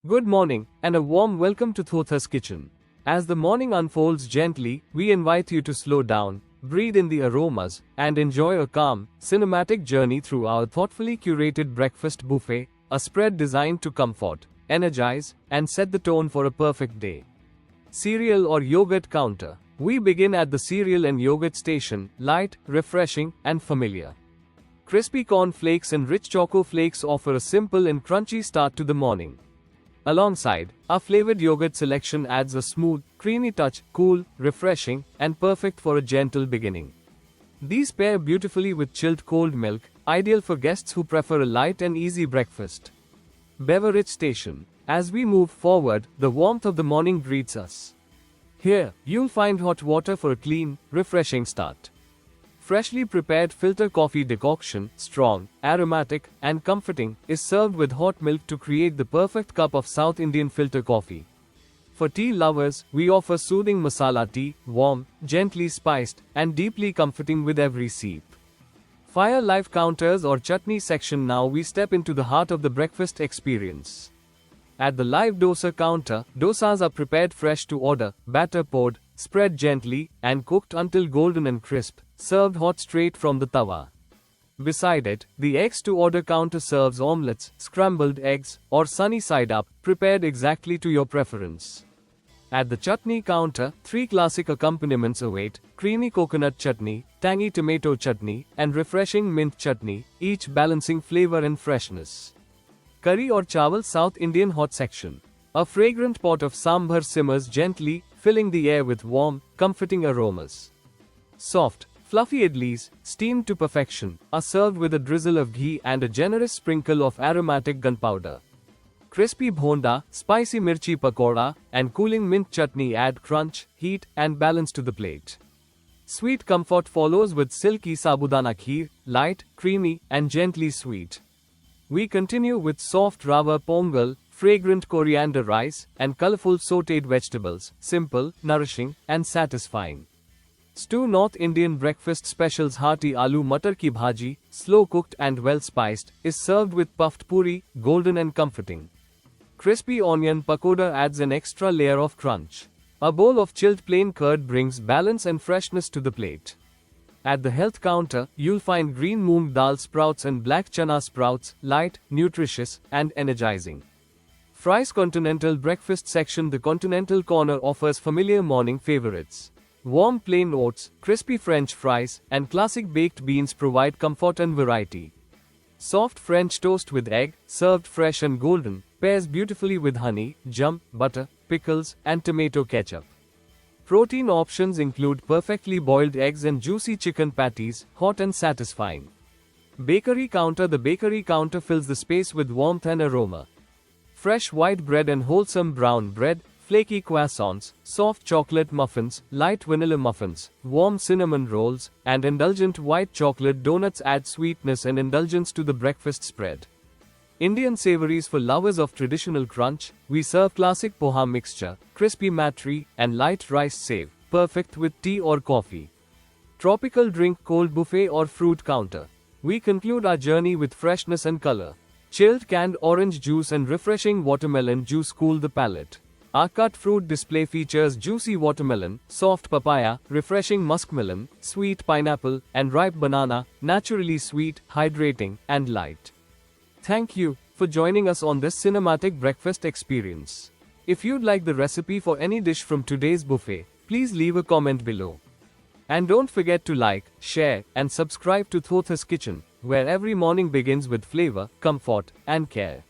Good morning, and a warm welcome to Thotha's Kitchen. As the morning unfolds gently, we invite you to slow down, breathe in the aromas, and enjoy a calm, cinematic journey through our thoughtfully curated breakfast buffet, a spread designed to comfort, energize, and set the tone for a perfect day. Cereal or yogurt counter. We begin at the cereal and yogurt station, light, refreshing, and familiar. Crispy corn flakes and rich choco flakes offer a simple and crunchy start to the morning. Alongside, our flavored yogurt selection adds a smooth, creamy touch, cool, refreshing, and perfect for a gentle beginning. These pair beautifully with chilled cold milk, ideal for guests who prefer a light and easy breakfast. Beverage station. As we move forward, the warmth of the morning greets us. Here, you'll find hot water for a clean, refreshing start. Freshly prepared filter coffee decoction, strong, aromatic, and comforting, is served with hot milk to create the perfect cup of South Indian filter coffee. For tea lovers, we offer soothing masala tea, warm, gently spiced, and deeply comforting with every sip. Fire live counters or chutney section. Now we step into the heart of the breakfast experience. At the live dosa counter, dosas are prepared fresh to order, batter poured, spread gently, and cooked until golden and crisp, served hot straight from the tawa. Beside it, the eggs to order counter serves omelets, scrambled eggs, or sunny side up, prepared exactly to your preference. At the chutney counter, three classic accompaniments await: creamy coconut chutney, tangy tomato chutney, and refreshing mint chutney, each balancing flavor and freshness. Curry or chawal South Indian hot section. A fragrant pot of sambar simmers gently, filling the air with warm, comforting aromas. Soft, fluffy idlis, steamed to perfection, are served with a drizzle of ghee and a generous sprinkle of aromatic gunpowder. Crispy bhonda, spicy mirchi pakoda, and cooling mint chutney add crunch, heat, and balance to the plate. Sweet comfort follows with silky sabudana kheer, light, creamy, and gently sweet. We continue with soft rava pongal, fragrant coriander rice, and colorful sautéed vegetables, simple, nourishing, and satisfying. Stew North Indian breakfast specials. Hearty aloo matar ki bhaji, slow cooked and well spiced, is served with puffed puri, golden and comforting. Crispy onion pakoda adds an extra layer of crunch. A bowl of chilled plain curd brings balance and freshness to the plate. At the health counter, you'll find green moong dal sprouts and black chana sprouts, light, nutritious, and energizing. Fries Continental breakfast section. The Continental corner offers familiar morning favorites. Warm plain oats, crispy French fries, and classic baked beans provide comfort and variety. Soft French toast with egg, served fresh and golden, pairs beautifully with honey, jam, butter, pickles, and tomato ketchup. Protein options include perfectly boiled eggs and juicy chicken patties, hot and satisfying. Bakery counter. The bakery counter fills the space with warmth and aroma. Fresh white bread and wholesome brown bread, flaky croissants, soft chocolate muffins, light vanilla muffins, warm cinnamon rolls, and indulgent white chocolate donuts add sweetness and indulgence to the breakfast spread. Indian savories. For lovers of traditional crunch, we serve classic poha mixture, crispy matri, and light rice save, perfect with tea or coffee. Tropical drink cold buffet or fruit counter. We conclude our journey with freshness and color. Chilled canned orange juice and refreshing watermelon juice cool the palate. Our cut fruit display features juicy watermelon, soft papaya, refreshing muskmelon, sweet pineapple, and ripe banana, naturally sweet, hydrating, and light. Thank you for joining us on this cinematic breakfast experience. If you'd like the recipe for any dish from today's buffet, please leave a comment below. And don't forget to like, share, and subscribe to Thotha's Kitchen, where every morning begins with flavor, comfort, and care.